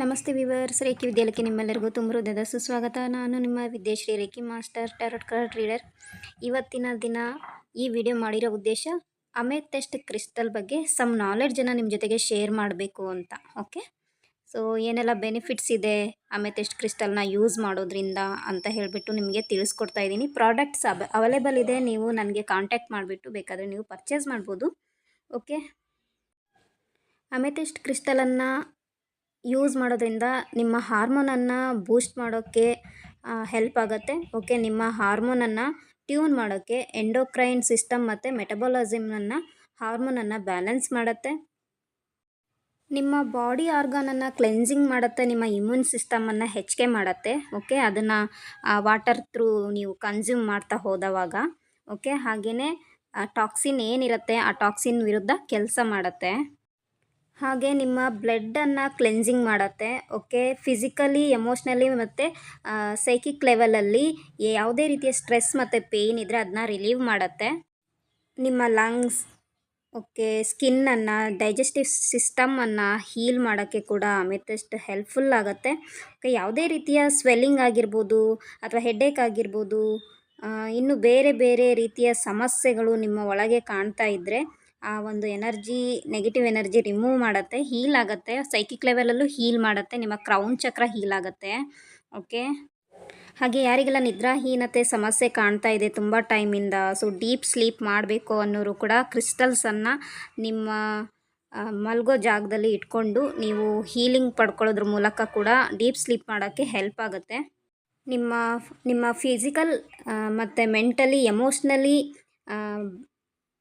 ನಮಸ್ತೆ viewers, reiki ವಿದ್ಯಾಲಯಕ್ಕೆ ನಿಮ್ಮೆಲ್ಲರಿಗೂ ತುಂಬ ಹೃದಯದ ಸುಸ್ವಾಗತ. ನಾನು ನಿಮ್ಮ Vidyashree reiki master tarot card reader. ಇವತ್ತಿನ ದಿನ ಈ ವಿಡಿಯೋ ಮಾಡಿರೋ ಉದ್ದೇಶ ಅಮೆಥಿಸ್ಟ್ ಕ್ರಿಸ್ಟಲ್ ಬಗ್ಗೆ ಸಮ್ ನಾಲೆಡ್ಜನ್ನು ನಿಮ್ಮ ಜೊತೆಗೆ ಶೇರ್ ಮಾಡಬೇಕು ಅಂತ. ಓಕೆ, ಸೊ ಏನೆಲ್ಲ ಬೆನಿಫಿಟ್ಸ್ ಇದೆ ಅಮೆಥಿಸ್ಟ್ ಕ್ರಿಸ್ಟಲ್ನ ಯೂಸ್ ಮಾಡೋದ್ರಿಂದ ಅಂತ ಹೇಳಿಬಿಟ್ಟು ನಿಮಗೆ ತಿಳಿಸ್ಕೊಡ್ತಾ ಇದ್ದೀನಿ. ಪ್ರಾಡಕ್ಟ್ಸ್ ಅವೈಲೇಬಲ್ ಇದೆ, ನೀವು ನನಗೆ ಕಾಂಟ್ಯಾಕ್ಟ್ ಮಾಡಿಬಿಟ್ಟು ಬೇಕಾದರೆ ನೀವು ಪರ್ಚೇಸ್ ಮಾಡ್ಬೋದು. ಓಕೆ, ಅಮೆಥಿಸ್ಟ್ ಕ್ರಿಸ್ಟಲನ್ನು ಯೂಸ್ ಮಾಡೋದ್ರಿಂದ ನಿಮ್ಮ ಹಾರ್ಮೋನನ್ನು ಬೂಸ್ಟ್ ಮಾಡೋಕ್ಕೆ ಹೆಲ್ಪ್ ಆಗುತ್ತೆ. ಓಕೆ, ನಿಮ್ಮ ಹಾರ್ಮೋನನ್ನು ಟ್ಯೂನ್ ಮಾಡೋಕ್ಕೆ ಎಂಡೋಕ್ರೈನ್ ಸಿಸ್ಟಮ್ ಮತ್ತು ಮೆಟಬಾಲಿಸಮನ್ನು ಹಾರ್ಮೋನನ್ನು ಬ್ಯಾಲೆನ್ಸ್ ಮಾಡುತ್ತೆ. ನಿಮ್ಮ ಬಾಡಿ ಆರ್ಗಾನನ್ನು ಕ್ಲೆನ್ಸಿಂಗ್ ಮಾಡುತ್ತೆ. ನಿಮ್ಮ ಇಮ್ಯೂನ್ ಸಿಸ್ಟಮನ್ನು ಹೆಚ್ಚಿಗೆ ಮಾಡುತ್ತೆ. ಓಕೆ, ಅದನ್ನು ವಾಟರ್ ಥ್ರೂ ನೀವು ಕನ್ಸ್ಯೂಮ್ ಮಾಡ್ತಾ ಹೋದವಾಗ. ಓಕೆ, ಹಾಗೆಯೇ ಟಾಕ್ಸಿನ್ ಏನಿರುತ್ತೆ ಆ ಟಾಕ್ಸಿನ್ ವಿರುದ್ಧ ಕೆಲಸ ಮಾಡುತ್ತೆ. ಹಾಗೆ ನಿಮ್ಮ ಬ್ಲಡ್ಡನ್ನು ಕ್ಲೆನ್ಸಿಂಗ್ ಮಾಡುತ್ತೆ. ಓಕೆ, ಫಿಸಿಕಲಿ, ಎಮೋಷ್ನಲಿ ಮತ್ತು ಸೈಕಿಕ್ ಲೆವೆಲಲ್ಲಿ ಯಾವುದೇ ರೀತಿಯ ಸ್ಟ್ರೆಸ್ ಮತ್ತು ಪೇಯ್ನ್ ಇದ್ದರೆ ಅದನ್ನ ರಿಲೀವ್ ಮಾಡುತ್ತೆ. ನಿಮ್ಮ ಲಂಗ್ಸ್, ಓಕೆ, ಸ್ಕಿನ್ನನ್ನು, ಡೈಜೆಸ್ಟಿವ್ ಸಿಸ್ಟಮನ್ನು ಹೀಲ್ ಮಾಡೋಕ್ಕೆ ಕೂಡ ಅಮೆಥಿಸ್ಟ್ ಹೆಲ್ಪ್ಫುಲ್ ಆಗುತ್ತೆ. ಓಕೆ, ಯಾವುದೇ ರೀತಿಯ ಸ್ವೆಲ್ಲಿಂಗ್ ಆಗಿರ್ಬೋದು ಅಥವಾ ಹೆಡ್ಏಕ್ ಆಗಿರ್ಬೋದು, ಇನ್ನು ಬೇರೆ ಬೇರೆ ರೀತಿಯ ಸಮಸ್ಯೆಗಳು ನಿಮ್ಮ ಒಳಗೆ ಕಾಣ್ತಾ ಇದ್ದರೆ ಆ ಒಂದು ಎನರ್ಜಿ, ನೆಗೆಟಿವ್ ಎನರ್ಜಿ ರಿಮೂವ್ ಮಾಡುತ್ತೆ, ಹೀಲ್ ಆಗುತ್ತೆ. ಸೈಕಿಕ್ ಲೆವೆಲಲ್ಲೂ ಹೀಲ್ ಮಾಡುತ್ತೆ. ನಿಮ್ಮ ಕ್ರೌನ್ ಚಕ್ರ ಹೀಲ್ ಆಗುತ್ತೆ. ಓಕೆ, ಹಾಗೆ ಯಾರಿಗೆಲ್ಲ ನಿದ್ರಾಹೀನತೆ ಸಮಸ್ಯೆ ಕಾಣ್ತಾ ಇದೆ ತುಂಬ ಟೈಮಿಂದ, ಸೊ ಡೀಪ್ ಸ್ಲೀಪ್ ಮಾಡಬೇಕು ಅನ್ನೋರು ಕೂಡ ಕ್ರಿಸ್ಟಲ್ಸನ್ನು ನಿಮ್ಮ ಮಲಗೋ ಜಾಗದಲ್ಲಿ ಇಟ್ಕೊಂಡು ನೀವು ಹೀಲಿಂಗ್ ಪಡ್ಕೊಳ್ಳೋದ್ರ ಮೂಲಕ ಕೂಡ ಡೀಪ್ ಸ್ಲೀಪ್ ಮಾಡೋಕ್ಕೆ ಹೆಲ್ಪ್ ಆಗುತ್ತೆ. ನಿಮ್ಮ ಫಿಸಿಕಲ್ ಮತ್ತು ಮೆಂಟಲಿ, ಎಮೋಷ್ನಲಿ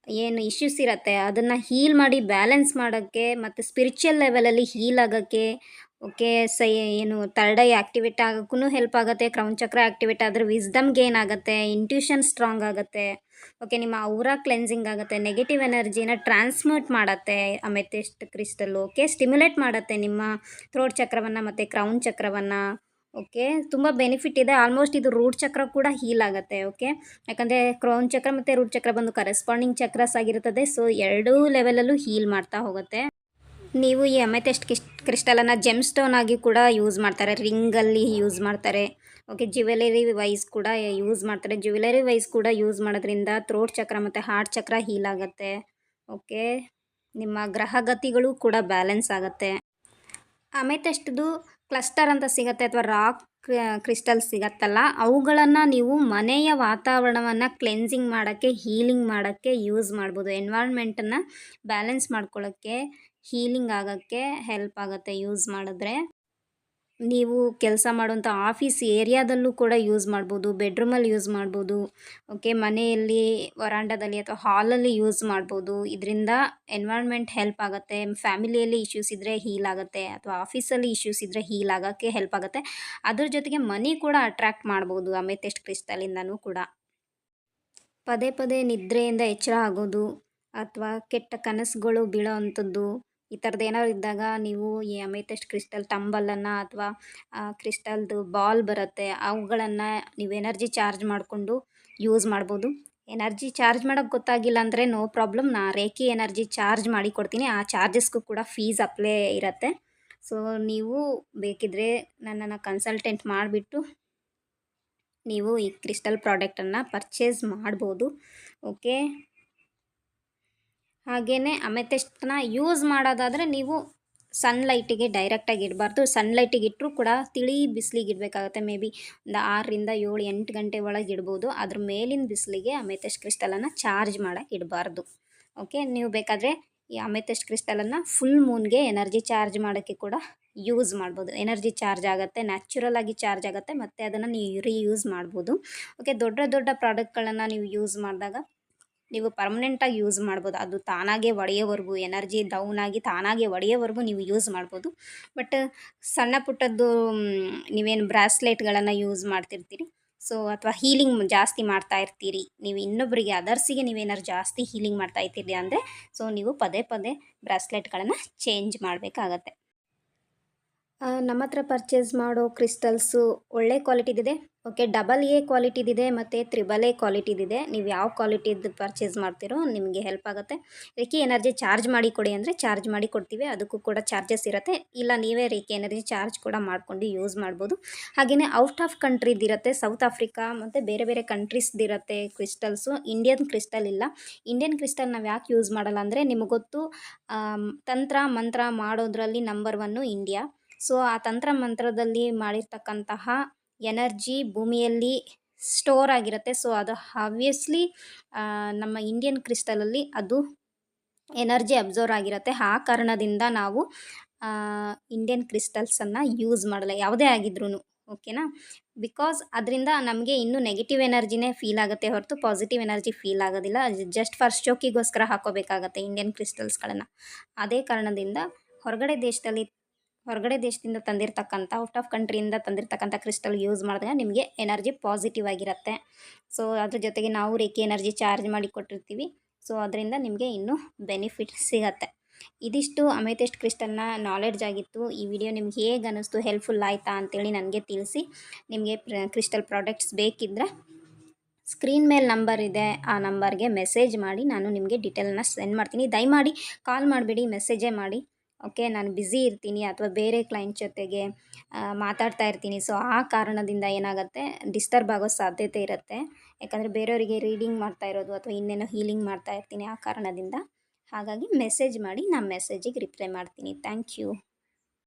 ಏನು ಇಶ್ಯೂಸ್ ಇರುತ್ತೆ ಅದನ್ನು ಹೀಲ್ ಮಾಡಿ ಬ್ಯಾಲೆನ್ಸ್ ಮಾಡೋಕ್ಕೆ ಮತ್ತು ಸ್ಪಿರಿಚುವಲ್ ಲೆವೆಲಲ್ಲಿ ಹೀಲ್ ಆಗೋಕ್ಕೆ. ಓಕೆ, ಏನು ಥರ್ಡ್ ಐ ಆ್ಯಕ್ಟಿವೇಟ್ ಆಗೋಕ್ಕೂ ಹೆಲ್ಪ್ ಆಗುತ್ತೆ. ಕ್ರೌನ್ ಚಕ್ರ ಆ್ಯಕ್ಟಿವೇಟ್ ಆದರೆ ವಿಸ್ಡಮ್ ಗೇನ್ ಆಗುತ್ತೆ, ಇಂಟ್ಯೂಷನ್ ಸ್ಟ್ರಾಂಗ್ ಆಗುತ್ತೆ. ಓಕೆ, ನಿಮ್ಮ ಔರಾ ಕ್ಲೆನ್ಸಿಂಗ್ ಆಗುತ್ತೆ, ನೆಗೆಟಿವ್ ಎನರ್ಜಿನ ಟ್ರಾನ್ಸ್ಮಿಟ್ ಮಾಡುತ್ತೆ ಅಮೆಥಿಸ್ಟ್ ಕ್ರಿಸ್ಟಲ್ಲು. ಓಕೆ, ಸ್ಟಿಮ್ಯುಲೇಟ್ ಮಾಡುತ್ತೆ ನಿಮ್ಮ ಥ್ರೋಟ್ ಚಕ್ರವನ್ನು ಮತ್ತು ಕ್ರೌನ್ ಚಕ್ರವನ್ನು. ಓಕೆ, ತುಂಬ ಬೆನಿಫಿಟ್ ಇದೆ. ಆಲ್ಮೋಸ್ಟ್ ಇದು ರೂಟ್ ಚಕ್ರ ಕೂಡ ಹೀಲ್ ಆಗುತ್ತೆ. ಓಕೆ, ಯಾಕಂದರೆ ಕ್ರೌನ್ ಚಕ್ರ ಮತ್ತು ರೂಟ್ ಚಕ್ರ ಬಂದು ಕರೆಸ್ಪಾಂಡಿಂಗ್ ಚಕ್ರಸ್ ಆಗಿರ್ತದೆ. ಸೊ ಎರಡೂ ಲೆವೆಲಲ್ಲೂ ಹೀಲ್ ಮಾಡ್ತಾ ಹೋಗುತ್ತೆ. ನೀವು ಈ ಅಮೆಥಿಸ್ಟ್ ಕ್ರಿಸ್ಟಲನ್ನು ಜೆಮ್ ಸ್ಟೋನ್ ಆಗಿ ಕೂಡ ಯೂಸ್ ಮಾಡ್ತಾರೆ, ರಿಂಗಲ್ಲಿ ಯೂಸ್ ಮಾಡ್ತಾರೆ. ಓಕೆ, ಜ್ಯುವೆಲರಿ ವೈಸ್ ಕೂಡ ಯೂಸ್ ಮಾಡ್ತಾರೆ. ಜ್ಯುವೆಲರಿ ವೈಸ್ ಕೂಡ ಯೂಸ್ ಮಾಡೋದ್ರಿಂದ ಥ್ರೋಟ್ ಚಕ್ರ ಮತ್ತು ಹಾರ್ಟ್ ಚಕ್ರ ಹೀಲ್ ಆಗುತ್ತೆ. ಓಕೆ, ನಿಮ್ಮ ಗ್ರಹಗತಿಗಳು ಕೂಡ ಬ್ಯಾಲೆನ್ಸ್ ಆಗುತ್ತೆ. ಅಮೆಥಿಸ್ಟ್ದು ಕ್ಲಸ್ಟರ್ ಅಂತ ಸಿಗುತ್ತೆ ಅಥವಾ ರಾಕ್ ಕ್ರಿಸ್ಟಲ್ ಸಿಗತ್ತಲ್ಲ, ಅವುಗಳನ್ನು ನೀವು ಮನೆಯ ವಾತಾವರಣವನ್ನು ಕ್ಲೆನ್ಸಿಂಗ್ ಮಾಡೋಕ್ಕೆ, ಹೀಲಿಂಗ್ ಮಾಡೋಕ್ಕೆ ಯೂಸ್ ಮಾಡ್ಬೋದು. ಎನ್ವೈರ್ನ್ಮೆಂಟನ್ನು ಬ್ಯಾಲೆನ್ಸ್ ಮಾಡ್ಕೊಳ್ಳೋಕ್ಕೆ, ಹೀಲಿಂಗ್ ಆಗೋಕ್ಕೆ ಹೆಲ್ಪ್ ಆಗುತ್ತೆ ಯೂಸ್ ಮಾಡಿದ್ರೆ. ನೀವು ಕೆಲಸ ಮಾಡುವಂಥ ಆಫೀಸ್ ಏರಿಯಾದಲ್ಲೂ ಕೂಡ ಯೂಸ್ ಮಾಡ್ಬೋದು, ಬೆಡ್ರೂಮಲ್ಲಿ ಯೂಸ್ ಮಾಡ್ಬೋದು. ಓಕೆ, ಮನೆಯಲ್ಲಿ ವರಾಂಡದಲ್ಲಿ ಅಥವಾ ಹಾಲಲ್ಲಿ ಯೂಸ್ ಮಾಡ್ಬೋದು. ಇದರಿಂದ ಎನ್ವೈರ್ನ್ಮೆಂಟ್ ಹೆಲ್ಪ್ ಆಗುತ್ತೆ. ಫ್ಯಾಮಿಲಿಯಲ್ಲಿ ಇಶ್ಯೂಸ್ ಇದ್ದರೆ ಹೀಲ್ ಆಗುತ್ತೆ, ಅಥವಾ ಆಫೀಸಲ್ಲಿ ಇಶ್ಯೂಸ್ ಇದ್ದರೆ ಹೀಲ್ ಆಗೋಕ್ಕೆ ಹೆಲ್ಪ್ ಆಗುತ್ತೆ. ಅದ್ರ ಜೊತೆಗೆ ಮನಿ ಕೂಡ ಅಟ್ರ್ಯಾಕ್ಟ್ ಮಾಡ್ಬೋದು ಅಮೆಥಿಸ್ಟ್ ಕ್ರಿಸ್ಟಲಿಂದನೂ ಕೂಡ. ಪದೇ ಪದೇ ನಿದ್ರೆಯಿಂದ ಎಚ್ಚರ ಆಗೋದು ಅಥವಾ ಕೆಟ್ಟ ಕನಸುಗಳು ಬೀಳೋ ಅಂಥದ್ದು, ಈ ಥರದ್ದು ಏನಾದ್ರು ಇದ್ದಾಗ ನೀವು ಈ ಅಮೆಥಿಸ್ಟ್ ಕ್ರಿಸ್ಟಲ್ ಟಂಬಲನ್ನು ಅಥವಾ ಕ್ರಿಸ್ಟಲ್ದು ಬಾಲ್ ಬರುತ್ತೆ ಅವುಗಳನ್ನು ನೀವು ಎನರ್ಜಿ ಚಾರ್ಜ್ ಮಾಡಿಕೊಂಡು ಯೂಸ್ ಮಾಡ್ಬೋದು. ಎನರ್ಜಿ ಚಾರ್ಜ್ ಮಾಡೋಕ್ಕೆ ಗೊತ್ತಾಗಿಲ್ಲ ಅಂದರೆ ನೋ ಪ್ರಾಬ್ಲಮ್, ನಾ ರೇಖಿ ಎನರ್ಜಿ ಚಾರ್ಜ್ ಮಾಡಿ ಕೊಡ್ತೀನಿ. ಆ ಚಾರ್ಜಸ್ಗೂ ಕೂಡ ಫೀಸ್ ಅಪ್ಲೈ ಇರುತ್ತೆ. ಸೊ ನೀವು ಬೇಕಿದ್ದರೆ ನನ್ನನ್ನು ಕನ್ಸಲ್ಟೆಂಟ್ ಮಾಡಿಬಿಟ್ಟು ನೀವು ಈ ಕ್ರಿಸ್ಟಲ್ ಪ್ರಾಡಕ್ಟನ್ನು ಪರ್ಚೇಸ್ ಮಾಡ್ಬೋದು. ಓಕೆ, ಹಾಗೆಯೇ ಅಮೆಥಿಸ್ಟ್ನ ಯೂಸ್ ಮಾಡೋದಾದರೆ ನೀವು ಸನ್ಲೈಟಿಗೆ ಡೈರೆಕ್ಟಾಗಿ ಇಡಬಾರ್ದು. ಸನ್ಲೈಟಿಗೆ ಇಟ್ಟರೂ ಕೂಡ ತಿಳಿ ಬಿಸಿಲಿಗೆ ಇಡಬೇಕಾಗುತ್ತೆ. ಮೇ ಬಿ ಒಂದು 6ರಿಂದ 7, 8 ಗಂಟೆ ಒಳಗೆ ಇಡ್ಬೋದು. ಅದ್ರ ಮೇಲಿನ ಬಿಸಿಲಿಗೆ ಅಮೆಥಿಸ್ಟ್ ಕ್ರಿಸ್ಟಲನ್ನು ಚಾರ್ಜ್ ಮಾಡೋಕ್ಕೆ ಇಡಬಾರ್ದು. ಓಕೆ, ನೀವು ಬೇಕಾದರೆ ಈ ಅಮೆಥಿಸ್ಟ್ ಕ್ರಿಸ್ಟಲನ್ನು ಫುಲ್ ಮೂನ್ಗೆ ಎನರ್ಜಿ ಚಾರ್ಜ್ ಮಾಡೋಕ್ಕೆ ಕೂಡ ಯೂಸ್ ಮಾಡ್ಬೋದು. ಎನರ್ಜಿ ಚಾರ್ಜ್ ಆಗುತ್ತೆ, ನ್ಯಾಚುರಲ್ ಆಗಿ ಚಾರ್ಜ್ ಆಗುತ್ತೆ, ಮತ್ತು ಅದನ್ನು ನೀವು ರೀಯೂಸ್ ಮಾಡ್ಬೋದು. ಓಕೆ, ದೊಡ್ಡ ದೊಡ್ಡ ಪ್ರಾಡಕ್ಟ್ಗಳನ್ನು ನೀವು ಯೂಸ್ ಮಾಡಿದಾಗ ನೀವು ಪರ್ಮನೆಂಟಾಗಿ ಯೂಸ್ ಮಾಡ್ಬೋದು. ಅದು ತಾನಾಗೆ ಒಡೆಯೋವರೆಗೂ, ಎನರ್ಜಿ ಡೌನ್ ಆಗಿ ತಾನಾಗೆ ಒಡೆಯೋವರೆಗೂ ನೀವು ಯೂಸ್ ಮಾಡ್ಬೋದು. ಬಟ್ ಸಣ್ಣ ಪುಟ್ಟದ್ದು ನೀವೇನು ಬ್ರಾಸ್ಲೆಟ್ಗಳನ್ನು ಯೂಸ್ ಮಾಡ್ತಿರ್ತೀರಿ, ಸೊ ಅಥವಾ ಹೀಲಿಂಗ್ ಜಾಸ್ತಿ ಮಾಡ್ತಾ ಇರ್ತೀರಿ, ನೀವು ಇನ್ನೊಬ್ಬರಿಗೆ ಅದರ್ಸಿಗೆ ನೀವೇನಾದ್ರು ಜಾಸ್ತಿ ಹೀಲಿಂಗ್ ಮಾಡ್ತಾ ಇರ್ತೀರಿ ಅಂದರೆ ಸೊ ನೀವು ಪದೇ ಪದೇ ಬ್ರಾಸ್ಲೆಟ್ಗಳನ್ನು ಚೇಂಜ್ ಮಾಡಬೇಕಾಗತ್ತೆ. ನಮ್ಮ ಹತ್ರ ಪರ್ಚೇಸ್ ಮಾಡೋ ಕ್ರಿಸ್ಟಲ್ಸು ಒಳ್ಳೆ ಕ್ವಾಲಿಟಿದಿದೆ. ಓಕೆ, ಡಬಲ್ ಎ ಕ್ವಾಲಿಟಿದಿದೆ ಮತ್ತು ತ್ರಿಬಲ್ ಎ ಕ್ವಾಲಿಟಿದಿದೆ. ನೀವು ಯಾವ ಕ್ವಾಲಿಟಿದು ಪರ್ಚೇಸ್ ಮಾಡ್ತೀರೋ ನಿಮಗೆ ಹೆಲ್ಪ್ ಆಗುತ್ತೆ. ರೇಖಿ ಎನರ್ಜಿ ಚಾರ್ಜ್ ಮಾಡಿ ಕೊಡಿ ಅಂದರೆ ಚಾರ್ಜ್ ಮಾಡಿ ಕೊಡ್ತೀವಿ, ಅದಕ್ಕೂ ಕೂಡ ಚಾರ್ಜಸ್ ಇರುತ್ತೆ. ಇಲ್ಲ ನೀವೇ ರೇಖಿ ಎನರ್ಜಿ ಚಾರ್ಜ್ ಕೂಡ ಮಾಡ್ಕೊಂಡು ಯೂಸ್ ಮಾಡ್ಬೋದು. ಹಾಗೆಯೇ ಔಟ್ ಆಫ್ ಕಂಟ್ರಿದಿರುತ್ತೆ, ಸೌತ್ ಆಫ್ರಿಕಾ ಮತ್ತು ಬೇರೆ ಬೇರೆ ಕಂಟ್ರೀಸ್ದಿರುತ್ತೆ ಕ್ರಿಸ್ಟಲ್ಸು. ಇಂಡಿಯನ್ ಕ್ರಿಸ್ಟಲ್ ಇಲ್ಲ. ಇಂಡಿಯನ್ ಕ್ರಿಸ್ಟಲ್ ನಾವು ಯಾಕೆ ಯೂಸ್ ಮಾಡಲ್ಲ ಅಂದರೆ, ನಿಮಗೆ ಗೊತ್ತು, ತಂತ್ರ ಮಂತ್ರ ಮಾಡೋದ್ರಲ್ಲಿ ನಂಬರ್ ಒನ್ನು ಇಂಡಿಯಾ. ಸೊ ಆ ತಂತ್ರ ಮಂತ್ರದಲ್ಲಿ ಮಾಡಿರ್ತಕ್ಕಂತಹ ಎನರ್ಜಿ ಭೂಮಿಯಲ್ಲಿ ಸ್ಟೋರ್ ಆಗಿರುತ್ತೆ. ಸೊ ಅದು ಆಬ್ವಿಯಸ್ಲಿ ನಮ್ಮ ಇಂಡಿಯನ್ ಕ್ರಿಸ್ಟಲಲ್ಲಿ ಅದು ಎನರ್ಜಿ ಅಬ್ಸರ್ವ್ ಆಗಿರುತ್ತೆ. ಆ ಕಾರಣದಿಂದ ನಾವು ಇಂಡಿಯನ್ ಕ್ರಿಸ್ಟಲ್ಸನ್ನು ಯೂಸ್ ಮಾಡಲ್ಲ, ಯಾವುದೇ ಆಗಿದ್ರೂ. ಓಕೆನಾ? ಬಿಕಾಸ್ ಅದರಿಂದ ನಮಗೆ ಇನ್ನೂ ನೆಗೆಟಿವ್ ಎನರ್ಜಿನೇ ಫೀಲ್ ಆಗುತ್ತೆ ಹೊರತು ಪಾಸಿಟಿವ್ ಎನರ್ಜಿ ಫೀಲ್ ಆಗೋದಿಲ್ಲ. ಜಸ್ಟ್ ಫಾರ್ ಶೋಕಿಗೋಸ್ಕರ ಹಾಕೋಬೇಕಾಗತ್ತೆ ಇಂಡಿಯನ್ ಕ್ರಿಸ್ಟಲ್ಸ್ಗಳನ್ನು. ಅದೇ ಕಾರಣದಿಂದ ಹೊರಗಡೆ ದೇಶದಿಂದ ತಂದಿರತಕ್ಕಂಥ, ಔಟ್ ಆಫ್ ಕಂಟ್ರಿಯಿಂದ ತಂದಿರತಕ್ಕಂಥ ಕ್ರಿಸ್ಟಲ್ ಯೂಸ್ ಮಾಡಿದಾಗ ನಿಮಗೆ ಎನರ್ಜಿ ಪಾಸಿಟಿವ್ ಆಗಿರುತ್ತೆ. ಸೊ ಅದ್ರ ಜೊತೆಗೆ ನಾವು ರೇಖಿ ಎನರ್ಜಿ ಚಾರ್ಜ್ ಮಾಡಿ ಕೊಟ್ಟಿರ್ತೀವಿ. ಸೊ ಅದರಿಂದ ನಿಮಗೆ ಇನ್ನೂ ಬೆನಿಫಿಟ್ ಸಿಗತ್ತೆ. ಇದಿಷ್ಟು ಅಮೆಥಿಸ್ಟ್ ಕ್ರಿಸ್ಟಲ್ನ ನಾಲೆಡ್ಜ್ ಆಗಿತ್ತು. ಈ ವಿಡಿಯೋ ನಿಮ್ಗೆ ಹೇಗೆ ಅನ್ನಿಸ್ತು, ಹೆಲ್ಪ್ಫುಲ್ ಆಯಿತಾ ಅಂತೇಳಿ ನನಗೆ ತಿಳಿಸಿ. ನಿಮಗೆ ಕ್ರಿಸ್ಟಲ್ ಪ್ರಾಡಕ್ಟ್ಸ್ ಬೇಕಿದ್ದರೆ ಸ್ಕ್ರೀನ್ ಮೇಲೆ ನಂಬರ್ ಇದೆ, ಆ ನಂಬರ್ಗೆ ಮೆಸೇಜ್ ಮಾಡಿ ನಾನು ನಿಮಗೆ ಡೀಟೇಲ್ನ ಸೆಂಡ್ ಮಾಡ್ತೀನಿ. ದಯಮಾಡಿ ಕಾಲ್ ಮಾಡಬೇಡಿ, ಮೆಸೇಜೇ ಮಾಡಿ. ಓಕೆ, ನಾನು ಬ್ಯುಸಿ ಇರ್ತೀನಿ ಅಥವಾ ಬೇರೆ ಕ್ಲೈಂಟ್ ಜೊತೆಗೆ ಮಾತಾಡ್ತಾ ಇರ್ತೀನಿ. ಸೊ ಆ ಕಾರಣದಿಂದ ಏನಾಗುತ್ತೆ, ಡಿಸ್ಟರ್ಬ್ ಆಗೋ ಸಾಧ್ಯತೆ ಇರುತ್ತೆ. ಯಾಕಂದರೆ ಬೇರೆಯವರಿಗೆ ರೀಡಿಂಗ್ ಮಾಡ್ತಾ ಇರೋದು ಅಥವಾ ಇನ್ನೇನೋ ಹೀಲಿಂಗ್ ಮಾಡ್ತಾ ಇರ್ತೀನಿ, ಆ ಕಾರಣದಿಂದ. ಹಾಗಾಗಿ ಮೆಸೇಜ್ ಮಾಡಿ, ನಾನು ಮೆಸೇಜಿಗೆ ರಿಪ್ಲೈ ಮಾಡ್ತೀನಿ. Thank you.